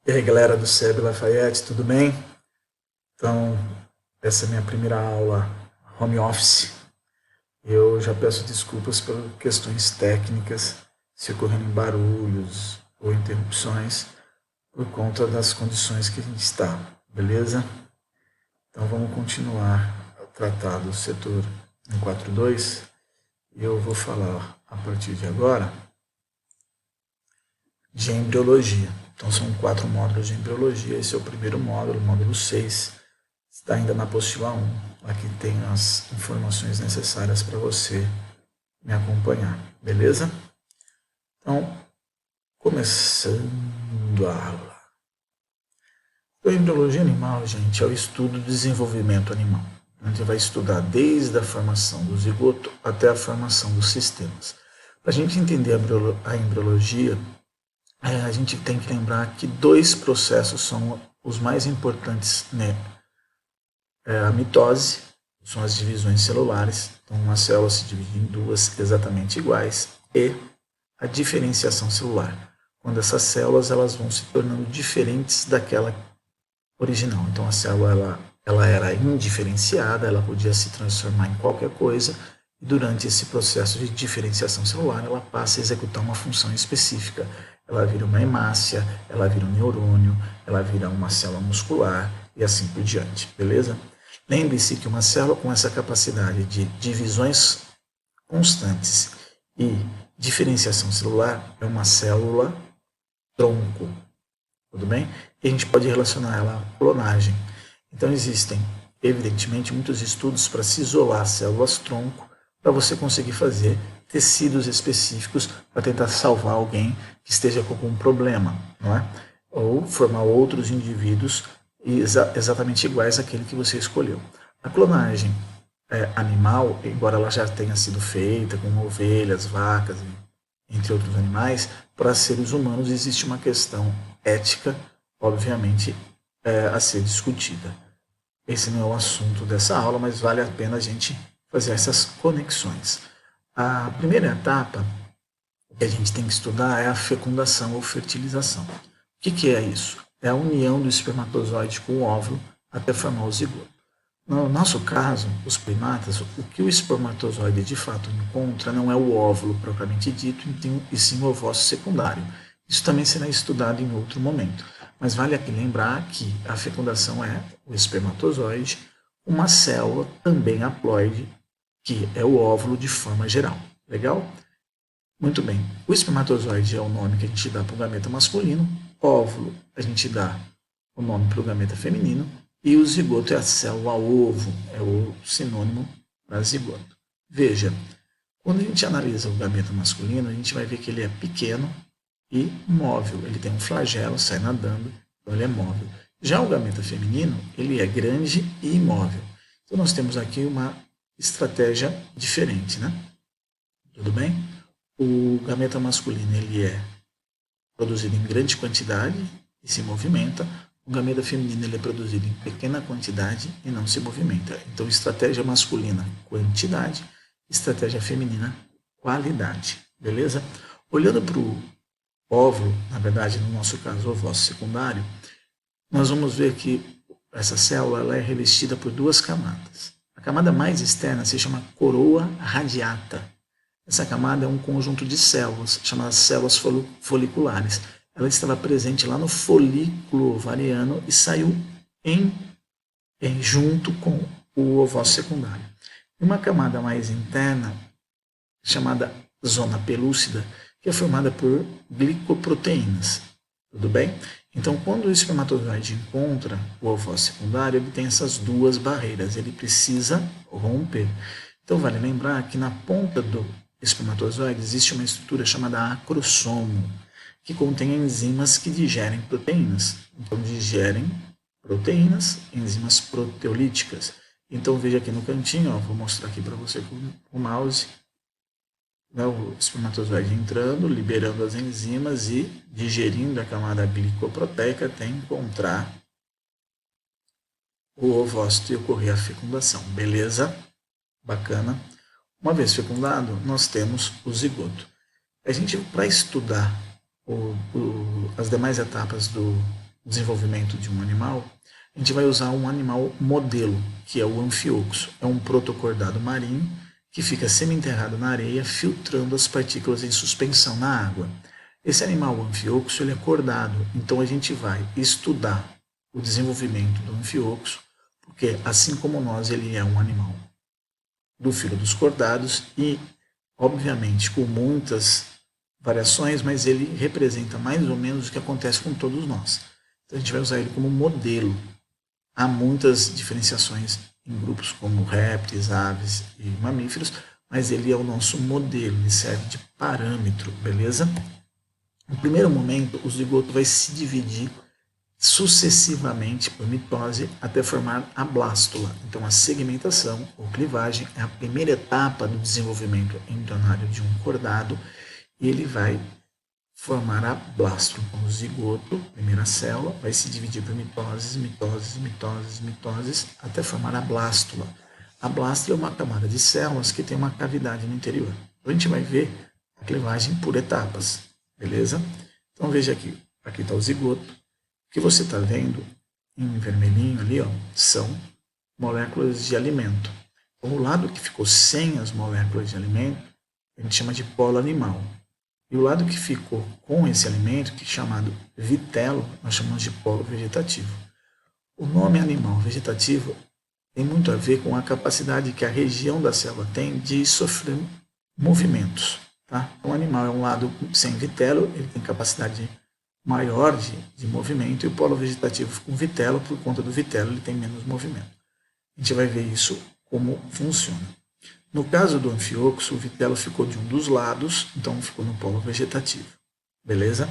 E aí, galera do SEB Lafayette, tudo bem? Então, essa é a minha primeira aula home office. Eu já peço desculpas por questões técnicas, se ocorrerem barulhos ou interrupções, por conta das condições que a gente está, beleza? Então, vamos continuar a tratar do setor 142 e eu vou falar a partir de agora de embriologia. Então são 4 módulos de embriologia, esse é o primeiro módulo, módulo 6, está ainda na apostila 1. Aqui tem as informações necessárias para você me acompanhar, beleza? Então, começando a aula. A embriologia animal, gente, é o estudo do desenvolvimento animal. A gente vai estudar desde a formação do zigoto até a formação dos sistemas. Para a gente entender a embriologia, a gente tem que lembrar que 2 processos são os mais importantes, né? A mitose, são as divisões celulares, então uma célula se divide em 2 exatamente iguais, e a diferenciação celular, quando essas células elas vão se tornando diferentes daquela original. Então a célula ela era indiferenciada, ela podia se transformar em qualquer coisa, e durante esse processo de diferenciação celular ela passa a executar uma função específica. Ela vira uma hemácia, ela vira um neurônio, ela vira uma célula muscular e assim por diante, beleza? Lembre-se que uma célula com essa capacidade de divisões constantes e diferenciação celular é uma célula tronco, tudo bem? E a gente pode relacionar ela à clonagem. Então existem, evidentemente, muitos estudos para se isolar células tronco, para você conseguir fazer tecidos específicos para tentar salvar alguém que esteja com algum problema, não é? Ou formar outros indivíduos exatamente iguais àquele que você escolheu. A clonagem animal, embora ela já tenha sido feita com ovelhas, vacas, entre outros animais, para seres humanos existe uma questão ética, obviamente, a ser discutida. Esse não é o assunto dessa aula, mas vale a pena a gente fazer essas conexões. A primeira etapa que a gente tem que estudar é a fecundação ou fertilização. O que é isso? É a união do espermatozoide com o óvulo até formar o zigoto. No nosso caso, os primatas, o que o espermatozoide de fato encontra não é o óvulo propriamente dito, e sim o ovócito secundário. Isso também será estudado em outro momento. Mas vale aqui lembrar que a fecundação é o espermatozoide, uma célula também haploide, que é o óvulo de forma geral. Legal? Muito bem. O espermatozoide é o nome que a gente dá para o gameta masculino, óvulo a gente dá o nome para o gameta feminino, e o zigoto é a célula ovo, é o sinônimo para zigoto. Veja, quando a gente analisa o gameta masculino, a gente vai ver que ele é pequeno e móvel. Ele tem um flagelo, sai nadando, então ele é móvel. Já o gameta feminino, ele é grande e imóvel. Então nós temos aqui uma estratégia diferente, né? Tudo bem? O gameta masculino ele é produzido em grande quantidade e se movimenta. O gameta feminino ele é produzido em pequena quantidade e não se movimenta. Então, estratégia masculina, quantidade, estratégia feminina, qualidade. Beleza? Olhando para o óvulo, na verdade, no nosso caso, o ovócito secundário, nós vamos ver que essa célula ela é revestida por 2 camadas. A camada mais externa se chama coroa radiata. Essa camada é um conjunto de células, chamadas células foliculares. Ela estava presente lá no folículo ovariano e saiu junto com o ovócito secundário. Uma camada mais interna, chamada zona pelúcida, que é formada por glicoproteínas. Tudo bem? Então, quando o espermatozoide encontra o ovócito secundário, ele tem essas 2 barreiras, ele precisa romper. Então, vale lembrar que na ponta do espermatozoide existe uma estrutura chamada acrossomo, que contém enzimas que digerem proteínas. Então, digerem proteínas, enzimas proteolíticas. Então, veja aqui no cantinho, ó, vou mostrar aqui para você com o mouse, né, o espermatozoide entrando, liberando as enzimas e digerindo a camada glicoproteica até encontrar o ovócito e ocorrer a fecundação. Beleza? Bacana. Uma vez fecundado, nós temos o zigoto. A gente, para estudar as demais etapas do desenvolvimento de um animal, a gente vai usar um animal modelo, que é o anfioxo. É um protocordado marinho que fica semi-enterrado na areia, filtrando as partículas em suspensão na água. Esse animal anfioxo ele é cordado, então a gente vai estudar o desenvolvimento do anfioxo, porque assim como nós, ele é um animal do filo dos cordados e, obviamente, com muitas variações, mas ele representa mais ou menos o que acontece com todos nós. Então a gente vai usar ele como modelo. Há muitas diferenciações em grupos como répteis, aves e mamíferos, mas ele é o nosso modelo, ele serve de parâmetro, beleza? No primeiro momento, o zigoto vai se dividir sucessivamente por mitose até formar a blástula. Então, a segmentação ou clivagem é a primeira etapa do desenvolvimento embrionário de um cordado e ele vai formar a blástula. Então, o zigoto, primeira célula, vai se dividir por mitoses, mitoses, mitoses, mitoses, até formar a blástula. A blástula é uma camada de células que tem uma cavidade no interior. Então, a gente vai ver a clivagem por etapas, beleza? Então, veja aqui está o zigoto. O que você está vendo em vermelhinho ali, ó, são moléculas de alimento. Então, o lado que ficou sem as moléculas de alimento, a gente chama de polo animal. E o lado que ficou com esse alimento, que é chamado vitelo, nós chamamos de polo vegetativo. O nome animal vegetativo tem muito a ver com a capacidade que a região da célula tem de sofrer movimentos. Tá? O animal é um lado sem vitelo, ele tem capacidade maior de movimento, e o polo vegetativo com vitelo, por conta do vitelo, ele tem menos movimento. A gente vai ver isso como funciona. No caso do anfioxo, o vitelo ficou de um dos lados, então ficou no polo vegetativo. Beleza?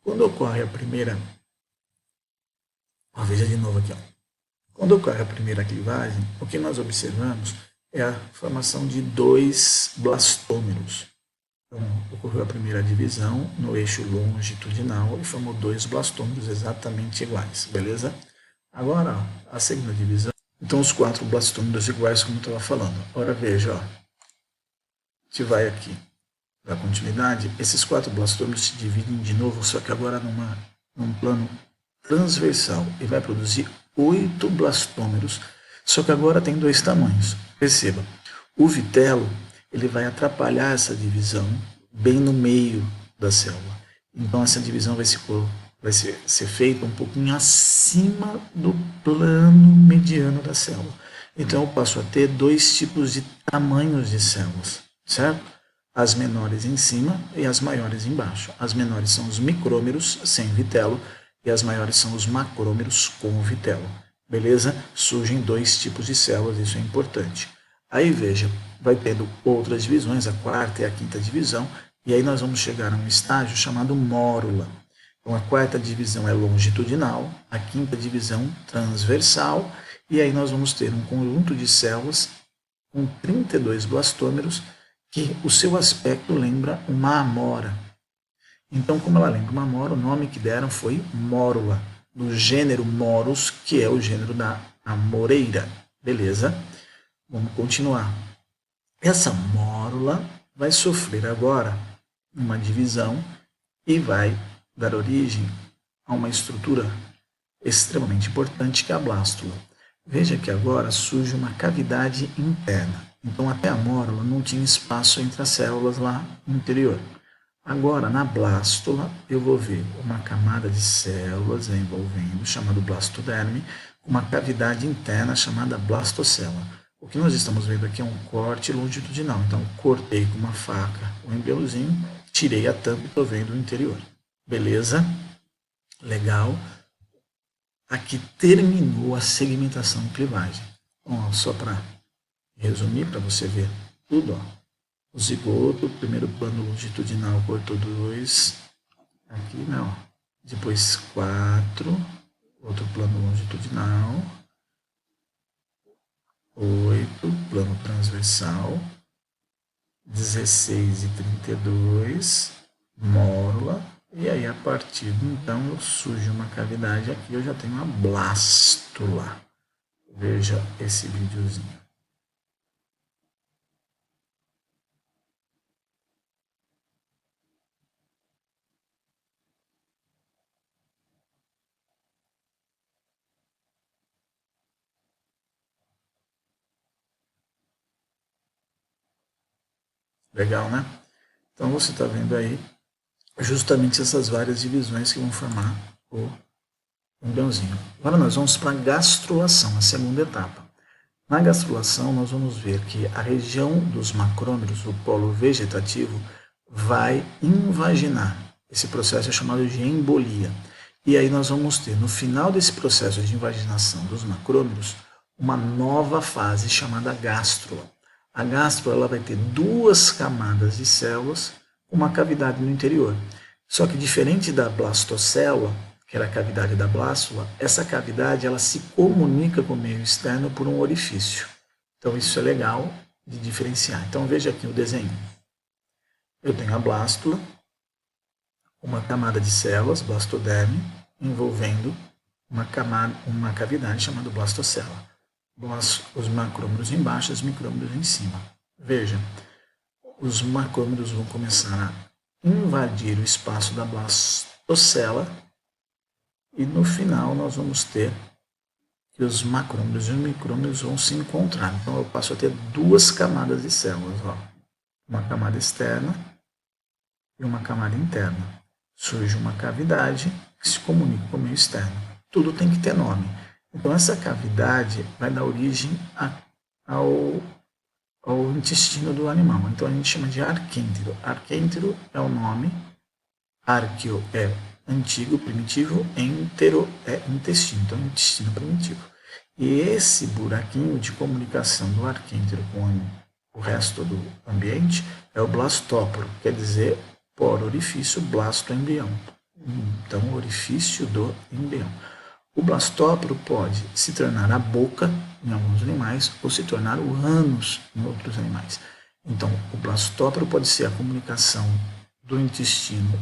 Quando ocorre a primeira... veja de novo aqui. Ó. Quando ocorre a primeira clivagem, o que nós observamos é a formação de dois blastômeros. Então, ocorreu a primeira divisão no eixo longitudinal e formou dois blastômeros exatamente iguais, beleza? Agora, ó, a segunda divisão. Então, os quatro blastômeros iguais, como eu estava falando. Agora, veja, ó. A gente vai aqui da continuidade. Esses quatro blastômeros se dividem de novo, só que agora num plano transversal. E vai produzir 8 blastômeros, só que agora tem dois tamanhos. Perceba, o vitelo ele vai atrapalhar essa divisão bem no meio da célula. Então essa divisão vai ser feita um pouquinho acima do plano mediano da célula. Então eu passo a ter dois tipos de tamanhos de células, certo? As menores em cima e as maiores embaixo. As menores são os micrômeros sem vitelo e as maiores são os macrômeros com vitelo. Beleza? Surgem dois tipos de células, isso é importante. Aí veja, vai tendo outras divisões, a quarta e a quinta divisão, e aí nós vamos chegar a um estágio chamado mórula. Então a quarta divisão é longitudinal, a quinta divisão transversal, e aí nós vamos ter um conjunto de células com 32 blastômeros, que o seu aspecto lembra uma amora. Então, como ela lembra uma amora, o nome que deram foi mórula, do gênero Morus, que é o gênero da amoreira. Beleza? Vamos continuar. Essa mórula vai sofrer agora uma divisão e vai dar origem a uma estrutura extremamente importante que é a blástula. Veja que agora surge uma cavidade interna. Então, até a mórula não tinha espaço entre as células lá no interior. Agora, na blástula, eu vou ver uma camada de células envolvendo, chamado blastoderme, uma cavidade interna chamada blastocela. O que nós estamos vendo aqui é um corte longitudinal. Então, cortei com uma faca o embriãozinho, tirei a tampa e estou vendo o interior. Beleza? Legal. Aqui terminou a segmentação e clivagem. Então, ó, só para resumir, para você ver tudo, ó. O zigoto, primeiro plano longitudinal cortou 2, aqui, né, ó. Depois 4, outro plano longitudinal, 8, plano transversal, 16 e 32, mórula, e aí a partir de então surge uma cavidade aqui, eu já tenho uma blástula. Veja esse videozinho. Legal, né? Então você está vendo aí justamente essas várias divisões que vão formar o embriãozinho. Agora nós vamos para a gastrulação, a segunda etapa. Na gastrulação nós vamos ver que a região dos macrômeros, o polo vegetativo, vai invaginar. Esse processo é chamado de embolia. E aí nós vamos ter, no final desse processo de invaginação dos macrômeros, uma nova fase chamada gástrula. A gástrula ela vai ter duas camadas de células, uma cavidade no interior. Só que diferente da blastocélula, que era a cavidade da blástula, essa cavidade ela se comunica com o meio externo por um orifício. Então isso é legal de diferenciar. Então veja aqui o desenho. Eu tenho a blástula, uma camada de células, blastoderme, envolvendo uma cavidade chamada blastocélula. Os macrômeros embaixo, os micrômeros em cima. Veja, os macrômeros vão começar a invadir o espaço da blastocélula e no final nós vamos ter que os macrômeros e os micrômeros vão se encontrar. Então eu passo a ter duas camadas de células, ó. Uma camada externa e uma camada interna. Surge uma cavidade que se comunica com o meio externo. Tudo tem que ter nome. Então essa cavidade vai dar origem ao intestino do animal. Então a gente chama de arquêntero. Arquêntero é o nome, arqueo é antigo, primitivo, entero é intestino, então intestino primitivo. E esse buraquinho de comunicação do arquêntero com o resto do ambiente é o blastóporo, quer dizer, poro, orifício, blasto, embrião. Então, orifício do embrião. O blastóporo pode se tornar a boca em alguns animais ou se tornar o ânus em outros animais. Então, o blastóporo pode ser a comunicação do intestino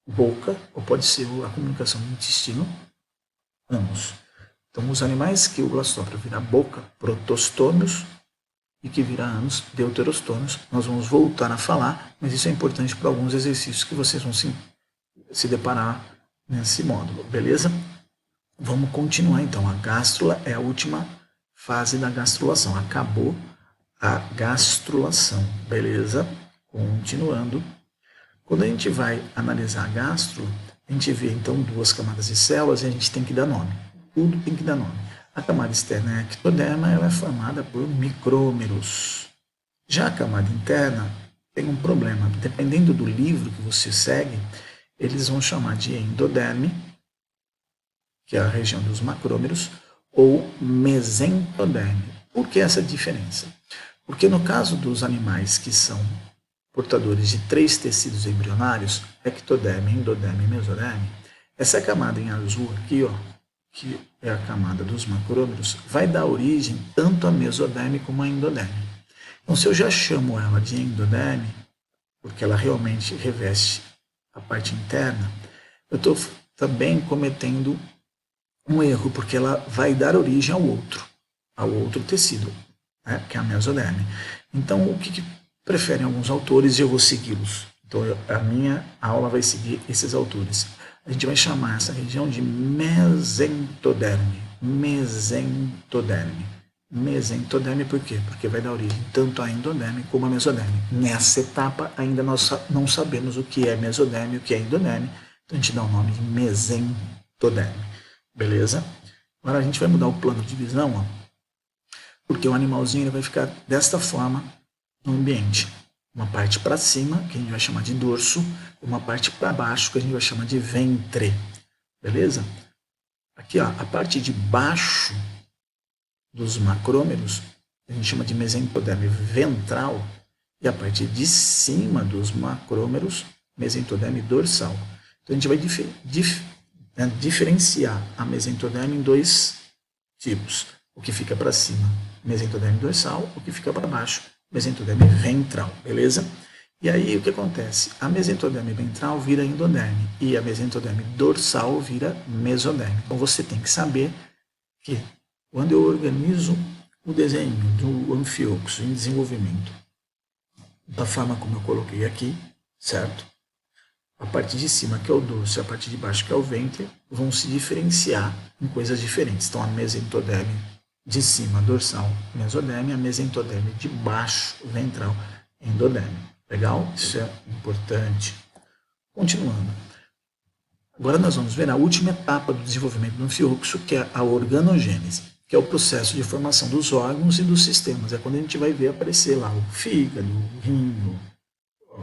boca ou pode ser a comunicação do intestino ânus. Então, os animais que o blastóporo vira boca, protostômios, e que vira ânus, deuterostômios, nós vamos voltar a falar, mas isso é importante para alguns exercícios que vocês vão se deparar nesse módulo, beleza? Vamos continuar então. A gástrula é a última fase da gastrulação. Acabou a gastrulação, beleza? Continuando. Quando a gente vai analisar a gástrula, a gente vê então duas camadas de células e a gente tem que dar nome. Tudo tem que dar nome. A camada externa é a ectoderma, ela é formada por micrômeros. Já a camada interna tem um problema. Dependendo do livro que você segue, eles vão chamar de endoderme, que é a região dos macrômeros, ou mesentoderme. Por que essa diferença? Porque no caso dos animais que são portadores de 3 tecidos embrionários, ectoderme, endoderme e mesoderme, essa camada em azul aqui, ó, que é a camada dos macrômeros, vai dar origem tanto a mesoderme como a endoderme. Então, se eu já chamo ela de endoderme, porque ela realmente reveste a parte interna, eu estou também cometendo um erro, porque ela vai dar origem ao outro tecido, né, que é a mesoderme. Então, o que preferem alguns autores e eu vou segui-los. Então, a minha aula vai seguir esses autores. A gente vai chamar essa região de mesentoderme. Mesentoderme. Mesentoderme por quê? Porque vai dar origem tanto à endoderme como à mesoderme. Nessa etapa, ainda nós não sabemos o que é mesoderme e o que é endoderme. Então, a gente dá o nome de mesentoderme. Beleza? Agora a gente vai mudar o plano de visão, ó, porque o animalzinho ele vai ficar desta forma no ambiente. Uma parte para cima, que a gente vai chamar de dorso, uma parte para baixo, que a gente vai chamar de ventre. Beleza? Aqui, ó, a parte de baixo dos macrômeros, a gente chama de mesentoderme ventral, e a parte de cima dos macrômeros, mesentoderme dorsal. Então a gente vai diferenciar a mesentoderme em 2 tipos. O que fica para cima, mesentoderme dorsal, o que fica para baixo, mesentoderme ventral, beleza? E aí o que acontece? A mesentoderme ventral vira endoderme e a mesentoderme dorsal vira mesoderme. Então você tem que saber que quando eu organizo o desenho do anfíoxo em desenvolvimento, da forma como eu coloquei aqui, certo? A parte de cima, que é o dorso, e a parte de baixo, que é o ventre, vão se diferenciar em coisas diferentes. Então, a mesentoderme de cima, dorsal, mesoderme, a mesentoderme de baixo, ventral, endoderme. Legal? Isso é importante. Continuando. Agora nós vamos ver a última etapa do desenvolvimento do anfíoxo, que é a organogênese, que é o processo de formação dos órgãos e dos sistemas. É quando a gente vai ver aparecer lá o fígado, o rim,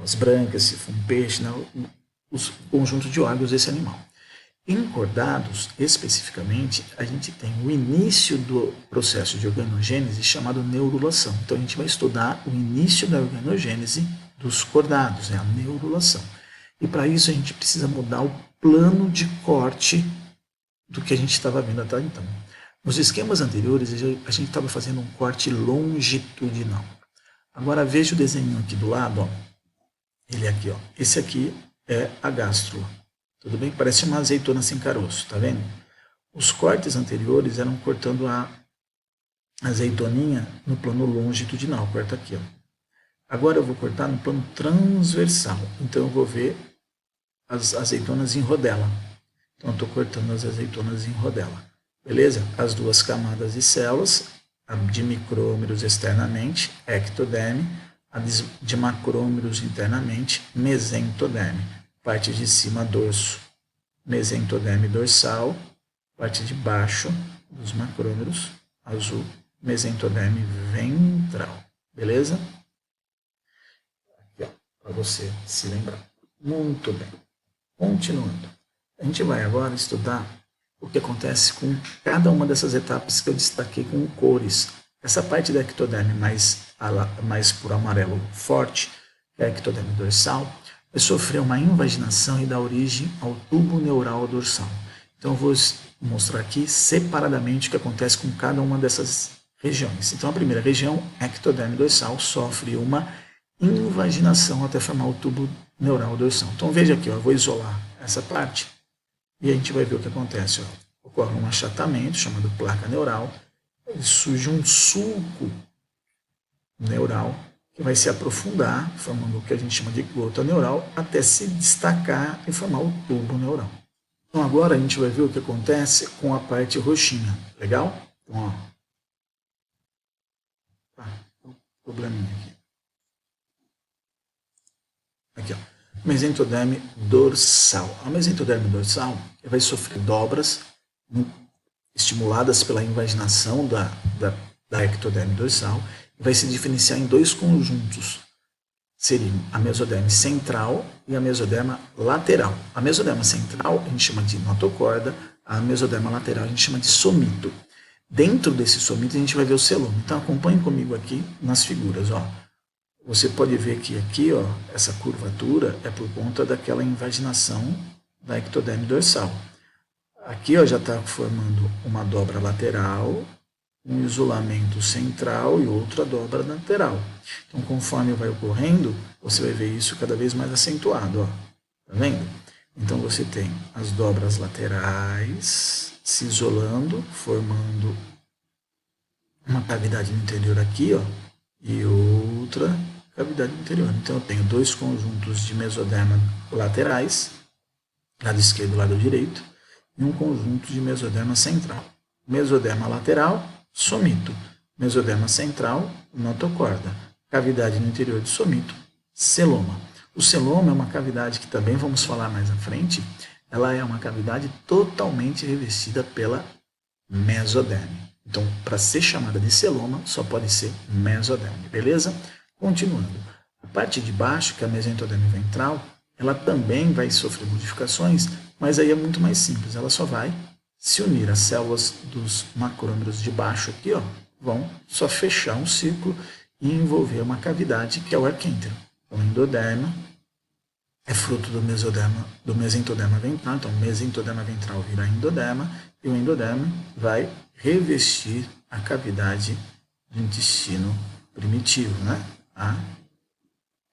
as brancas, se for um peixe, né, os conjuntos de órgãos desse animal. Em cordados, especificamente, a gente tem o início do processo de organogênese chamado neurulação. Então a gente vai estudar o início da organogênese dos cordados, a neurulação. E para isso a gente precisa mudar o plano de corte do que a gente estava vendo até então. Nos esquemas anteriores, a gente estava fazendo um corte longitudinal. Agora veja o desenho aqui do lado, ó. Ele aqui, ó. Esse aqui é a gástrula. Tudo bem? Parece uma azeitona sem caroço, tá vendo? Os cortes anteriores eram cortando a azeitoninha no plano longitudinal, corta aqui, ó. Agora eu vou cortar no plano transversal, então eu vou ver as azeitonas em rodela. Então eu estou cortando as azeitonas em rodela. Beleza? As duas camadas de células, a de micrômeros externamente, ectoderme, a de macrômeros internamente, mesentoderme. Parte de cima, dorso, mesentoderme dorsal, parte de baixo dos macrômeros, azul, mesentoderme ventral. Beleza? Aqui, ó, para você se lembrar. Muito bem. Continuando. A gente vai agora estudar o que acontece com cada uma dessas etapas que eu destaquei com cores. Essa parte da ectoderme mais por amarelo forte, que é a ectoderme dorsal, vai sofrer uma invaginação e dar origem ao tubo neural dorsal. Então eu vou mostrar aqui separadamente o que acontece com cada uma dessas regiões. Então a primeira região, ectoderme dorsal, sofre uma invaginação até formar o tubo neural dorsal. Então veja aqui, ó, eu vou isolar essa parte e a gente vai ver o que acontece. Ó. Ocorre um achatamento chamado placa neural, surge um sulco neural que vai se aprofundar, formando o que a gente chama de gota neural, até se destacar e formar o tubo neural. Então agora a gente vai ver o que acontece com a parte roxinha. Legal? Então, ó. Tá, um probleminha aqui. Aqui, ó. Mesentoderme dorsal. A mesentoderme dorsal vai sofrer dobras estimuladas pela invaginação da ectoderme dorsal e vai se diferenciar em dois conjuntos. Seriam a mesoderme central e a mesoderma lateral. A mesoderma central a gente chama de notocorda, a mesoderma lateral a gente chama de somito. Dentro desse somito a gente vai ver o celoma. Então acompanhe comigo aqui nas figuras, ó. Você pode ver que aqui, ó, essa curvatura é por conta daquela invaginação da ectoderme dorsal. Aqui, ó, já está formando uma dobra lateral, um isolamento central e outra dobra lateral. Então, conforme vai ocorrendo, você vai ver isso cada vez mais acentuado, ó. Tá vendo? Então, você tem as dobras laterais se isolando, formando uma cavidade no interior aqui, ó, e outra cavidade interior. Então eu tenho dois conjuntos de mesoderma laterais, lado esquerdo e lado direito, e um conjunto de mesoderma central. Mesoderma lateral, somito. Mesoderma central, notocorda. Cavidade no interior do somito, celoma. O celoma é uma cavidade que também vamos falar mais à frente. Ela é uma cavidade totalmente revestida pela mesoderme. Então, para ser chamada de celoma, só pode ser mesoderme, beleza? Continuando. A parte de baixo, que é a mesentoderme ventral, ela também vai sofrer modificações, mas aí é muito mais simples. Ela só vai se unir às células dos macrômeros de baixo aqui, ó, vão só fechar um círculo e envolver uma cavidade que é o arquêntero. O endoderma é fruto do mesentoderma ventral, então o mesentoderma ventral vira endoderma e o endoderma vai revestir a cavidade do intestino primitivo, né?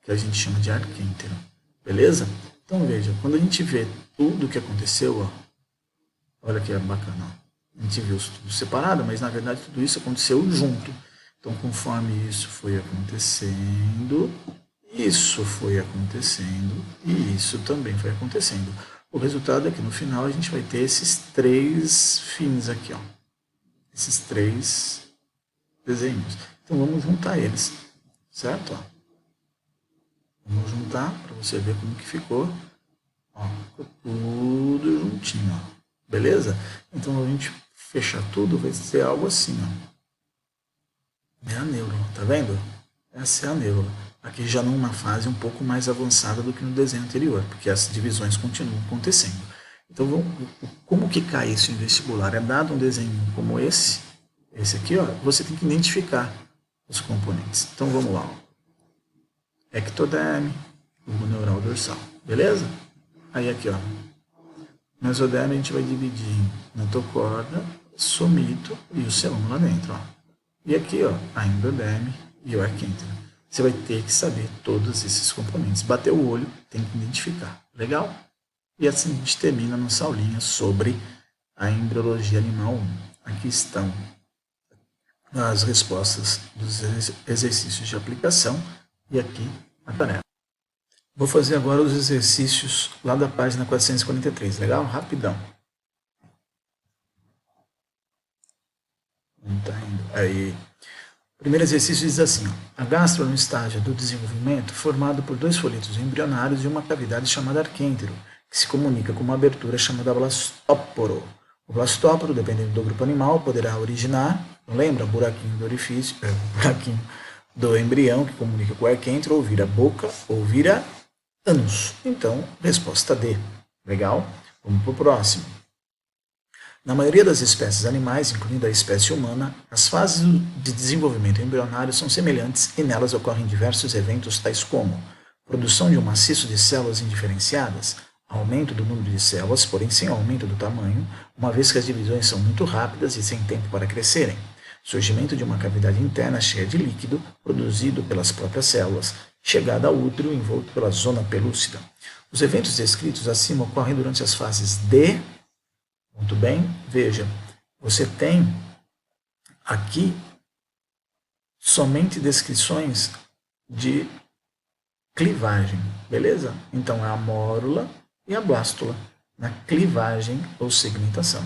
Que a gente chama de arquêntero. Beleza? Então veja, quando a gente vê tudo o que aconteceu, ó, olha que é bacana, ó, a gente viu tudo separado, mas na verdade tudo isso aconteceu junto. Então conforme isso foi acontecendo, isso foi acontecendo e isso também foi acontecendo. O resultado é que no final a gente vai ter esses três fins aqui, ó. Esses três desenhos. Então vamos juntar eles, certo? Ó. Vamos juntar para você ver como que ficou. Ó, ficou tudo juntinho, ó. Beleza? Então a gente fechar tudo vai ser algo assim, ó. É a neurona, tá vendo? Essa é a neurona. Aqui já numa fase um pouco mais avançada do que no desenho anterior, porque as divisões continuam acontecendo. Então, como que cai isso em vestibular? É dado um desenho como esse aqui, ó, você tem que identificar os componentes. Então, vamos lá. Ó. Ectoderme, bulbo neural dorsal, beleza? Aí aqui, ó, mesoderme a gente vai dividir em notocorda, somito e o celoma lá dentro, ó. E aqui, ó, a endoderme e o arquêntero. Você vai ter que saber todos esses componentes. Bater o olho, tem que identificar. Legal? E assim a gente termina nossa aulinha sobre a embriologia animal 1. Aqui estão as respostas dos exercícios de aplicação e aqui a tarefa. Vou fazer agora os exercícios lá da página 443, legal? Rapidão. Não tá indo. Aí. O primeiro exercício diz assim, ó, a gastro é um estágio do desenvolvimento formado por dois folhetos embrionários e uma cavidade chamada arquêntero, que se comunica com uma abertura chamada blastóporo. O blastóporo, dependendo do grupo animal, poderá originar, não lembra, buraquinho do orifício, buraquinho do embrião que comunica com o arquêntero, ou vira boca, ou vira ânus. Então, resposta D. Legal? Vamos para o próximo. Na maioria das espécies animais, incluindo a espécie humana, as fases de desenvolvimento embrionário são semelhantes e nelas ocorrem diversos eventos tais como produção de um maciço de células indiferenciadas, aumento do número de células, porém sem aumento do tamanho, uma vez que as divisões são muito rápidas e sem tempo para crescerem, surgimento de uma cavidade interna cheia de líquido, produzido pelas próprias células, chegada ao útero envolto pela zona pelúcida. Os eventos descritos acima ocorrem durante as fases D. Muito bem, veja, você tem aqui somente descrições de clivagem, beleza? Então é a mórula e a blástula na clivagem ou segmentação.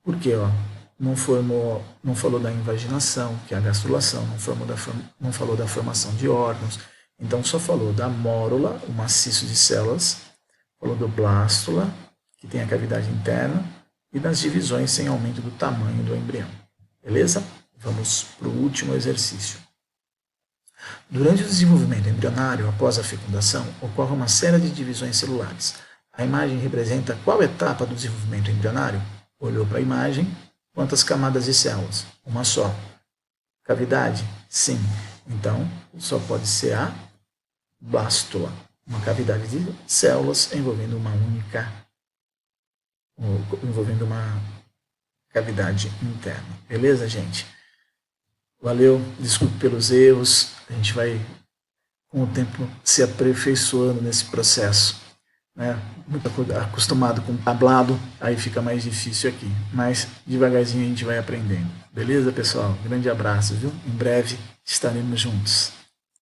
Por quê? Ó? Não falou da invaginação, que é a gastrulação, não falou da formação de órgãos, então só falou da mórula, o maciço de células, falou do blástula, que tem a cavidade interna, e das divisões sem aumento do tamanho do embrião. Beleza? Vamos para o último exercício. Durante o desenvolvimento embrionário, após a fecundação, ocorre uma série de divisões celulares. A imagem representa qual etapa do desenvolvimento embrionário? Olhou para a imagem, quantas camadas de células? Uma só. Cavidade? Sim. Então, só pode ser a blástula, uma cavidade de células envolvendo uma cavidade interna. Beleza, gente? Valeu, desculpe pelos erros, a gente vai com o tempo se aperfeiçoando nesse processo. Né? Muito acostumado com tablado, aí fica mais difícil aqui, mas devagarzinho a gente vai aprendendo. Beleza, pessoal? Grande abraço, viu? Em breve estaremos juntos.